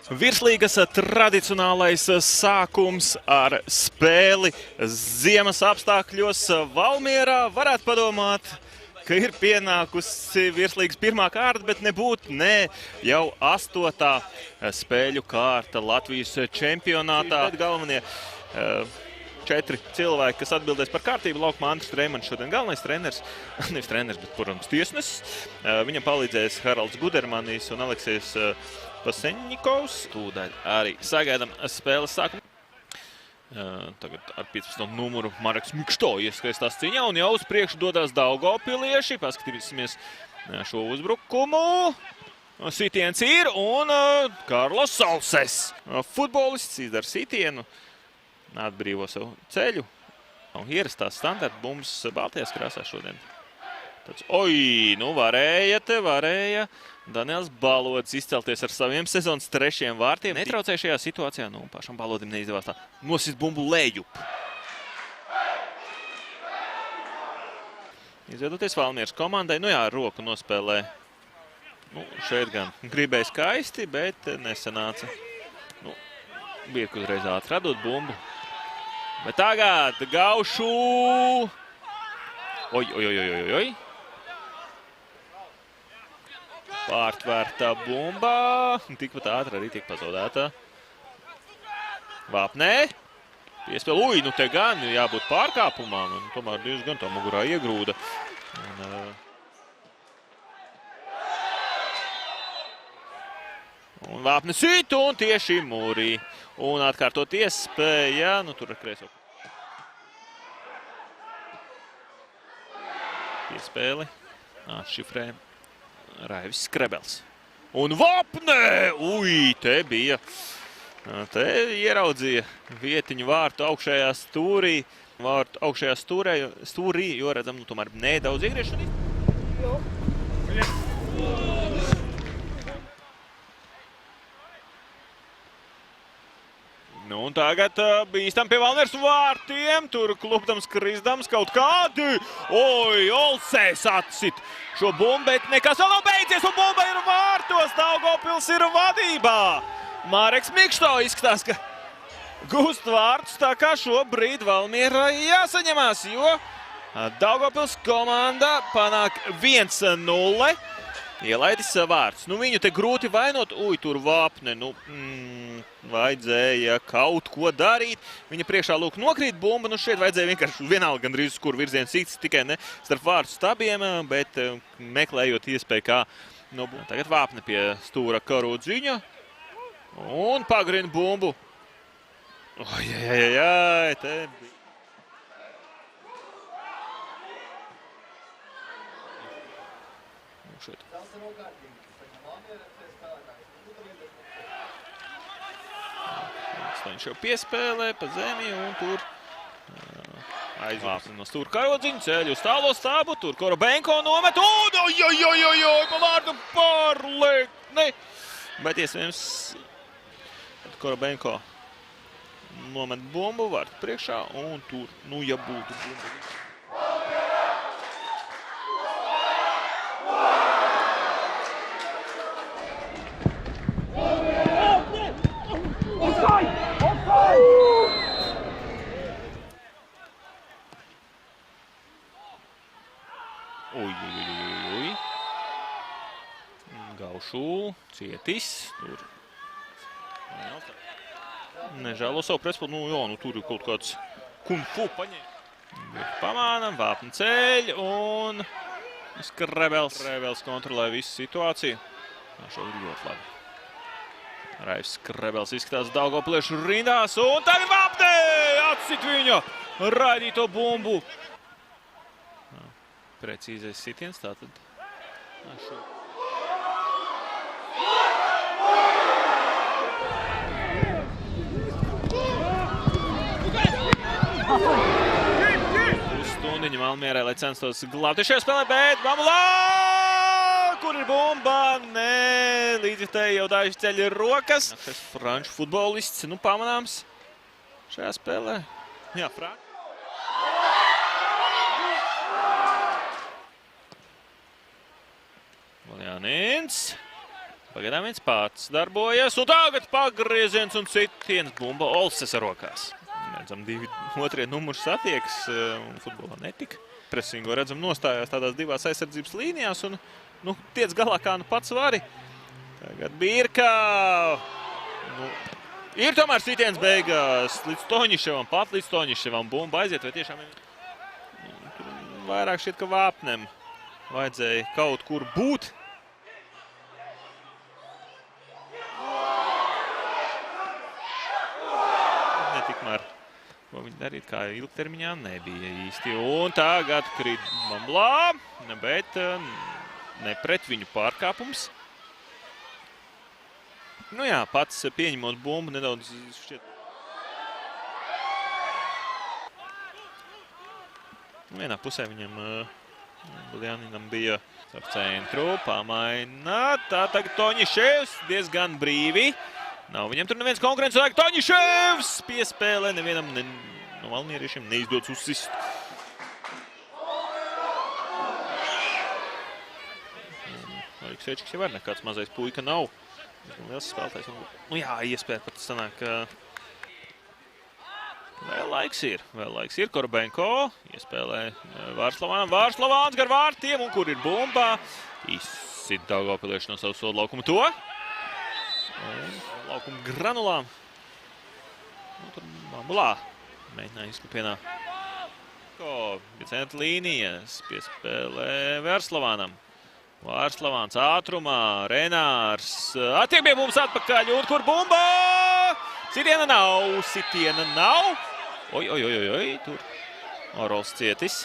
Virslīgas tradicionālais sākums ar spēli ziemas apstākļos Valmierā. Varētu padomāt, ka ir pienākusi virslīgas pirmā kārta, bet nebūtu jau 8. spēļu kārta Latvijas čempionātā. Galvenie 4 cilvēki, kas atbildēs par kārtību. Laukumā Andris Treimans šodien galvenais treneris, nevis treneris, bet, protams, tiesnesis. Viņam palīdzēs Haralds Gudermanis un Aleksejs Paseņņikovs. Tūdaļ arī sagaidām spēles sākumu. Tagad ar 15. numuru Mareks Mikšto ieskaistās cīņā un jau uz priekšu dodas daugavpilieši. Paskatīsimies šo uzbrukumu. Sitiens ir un Karlos Sauses. Futbolists izdara sitienu, atbrīvo savu ceļu. Ierastās standarta bumbas baltajās krāsās šodien. Varēja Daniels Balods izcelties ar saviem sezonas 3. vārtiem. Netraucēja šajā situācijā, pašam Balodim neizdevās tā nosist bumbu lejup. Izvedoties Valmieras komandai, ar roku nospēlē. Šeit gan gribēja skaisti, bet nesanāca. Birka uzreiz atradot bumbu. Bet tagad Gaušu! Oi! Pārtvērta bumba. Tikpat ātri arī tiek pazaudēta. Vāpnē. Piespēl. Te gan jābūt pārkāpumām. Tomēr diezgan tā mugurā iegrūda. Un Vāpne sit un tieši mūrī. Un atkārtot iespēja. Tur ar kreiso. Piespēli. Atšifrē Raivis Skrebels. Un Vāpne! Te bija. Te ieraudzīja vietiņu vārtu augšējā stūrī. Vārtu augšējā stūrī, jo redzam, tomēr nedaudz iegriešanu. Un tagad bīstam pie Valmieras vārtiem. Tur klupdams, krizdams kaut kādi. Olsēs atsit šo bumbu, bet nekas vēl nav beidzies. Un bumba ir vārtos. Daugavpils ir vadībā. Mareks Mikšto izskatās, ka gūst vārtus. Tā kā šobrīd Valmierai jāsaņemās, jo Daugavpils komanda panāk 1-0. Ielaidis vārds. Viņu te grūti vainot. Tur Vāpne. Vajadzēja kaut ko darīt. Viņa priekšā nokrīt bumba. Šeit vajadzēja vienkārši vienalga gandrīz uz kur virziens cits. Tikai ne starp vārtu stabiem, bet meklējot iespēju kā. Tagad Vāpne pie stūra Karūdziņa. Un pagrina bumbu. Te bija. Viņš jau piespēlē pa zemi un tur aizvāpni no stūra Karodziņa, ceļ uz tālo stābu, tur Korobenko nomet, pa vārdu pārliekni. Bet iespējams Korobenko nomet bumbu vārtu priekšā un tur, ja būtu bumbu. Gaušu cietis. Tur nežēlo savu pretspēli. Tur ir kaut kāds kung fu paņēma. Pamānam, Vāpne ceļ un Skrebels kontrolē visu situāciju. Šobrīd ļoti labi. Raivis Skrebels izskatās daugavpiliešu rindās un tagad Vāpne atsit viņa raidīto bumbu. Precīzais sitiens tātad. Stundiņa Valmierai, lai censtos glābti šajā spēlē, bet Bamulā! Kur ir bumba? Nē, līdzjutēji jau daži ceļi rokas. Šis franču futbolists, pamanāms šajā spēlē. Jā, Franč. Valjānins. Pagaidām viens pats darbojas, un tagad pagrieziens un citiens bumba Olses rokās. Redzam, divi otrie numuri satiekas, un futbolā netika. Presingo redzam nostājās tādās divās aizsardzības līnijās, un tiec galā kā pats vari. Tagad Birka. Ir tomēr sitiens beigās līdz Toņiševam, pat līdz Toņiševam bumba aiziet, vai tiešām vairāk šķiet, ka Vāpnem vajadzēja kaut kur būt. Netikmēr, ko viņi darīt, kā ilgtermiņā nebija īsti. Un tagad krīt Bamblā, bet ne pret viņu pārkāpums. Jā, pats pieņemot bumbu nedaudz šķiet. Vienā pusē viņam Buljāninam bija ar centru, pamaina. Tā tagad Toņiševs diezgan brīvi. Nav viņam tur neviens konkurents. Toņiševs piespēlē, nevienam no valmieriešiem neizdodas uzsist. Aleksēčs jau var nekāds mazais puika nav. Liels spēlētājs. Jā, iespēja pat sanāk, ka vēl laiks ir. Korbenko iespēlē Vārslavānam. Vārslavāns gar vārtiem, un kur ir bumbā. Izsit Daugavpilieši no savu sodu laukumu to. Un laukumu granulām. Tur Bamblā mēģināja izklupienā. Bija centra līnijas, piespēlē Vārslavānam. Vārslavāns ātrumā, Renārs attiek pie mums atpakaļ, un kur bumba? Sitiena nav. Oi, tur Orols cietis.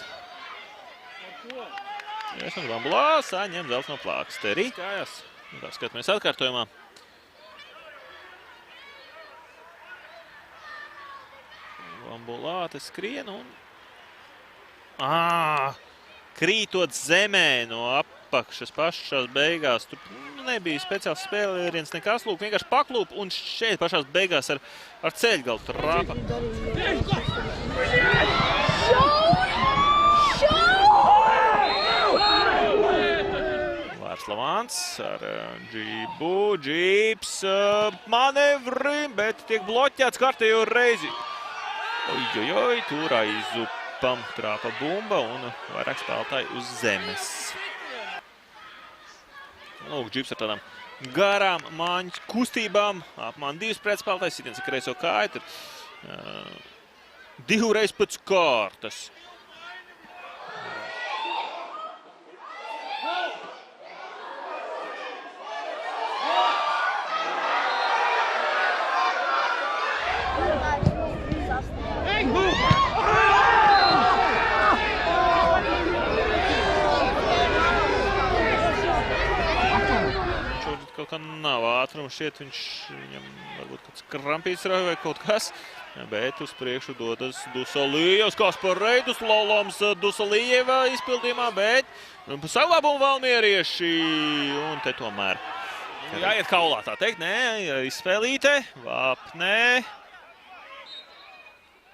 Un Bamblā saņem dzelts no plāksteri. Kājās. Tā skatāmies atkārtojumā. Bamblā te skrien un... Krītot zemē no apakšas pašās beigās. Tur nebija speciāls spēlēriens nekas, lūk, vienkārši paklūp, un šeit pašās beigās ar ceļgalu trāpa. Vārslavāns ar Džīps manevri, bet tiek bloķēts kārtējo reizi. Oi, tur aizupam trāpa bumba un vairāk spēlētāji uz zemes. Lūk, Džīps ar tādām garām māņu kustībām. Apmāna divas pretspēlētājs, sitiens ar kreiso kāju. Divreiz pēc kārtas. Kaut kā nav ātrums šeit, viņam varbūt kāds krampīts vai kaut kas, bet uz priekšu dodas Dusalījevs, Kaspareidus, Loloms Dusalijeva izpildījumā, bet saglabuma valmierieši, un te tomēr jāiet kaulā, tā teikt, nē, izspēlīte, Vāpnē.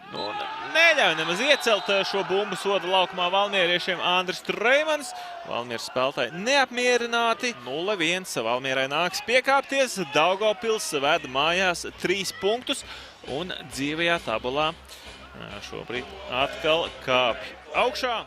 Neļauj nemaz iecelt šo bumbu soda laukumā valmieriešiem Andris Treimans. Valmieras spēlētāji neapmierināti. 0-1 Valmierai nāks piekāpties. Daugavpils ved mājās 3 punktus un dzīvajā tabulā šobrīd atkal kāpj augšā.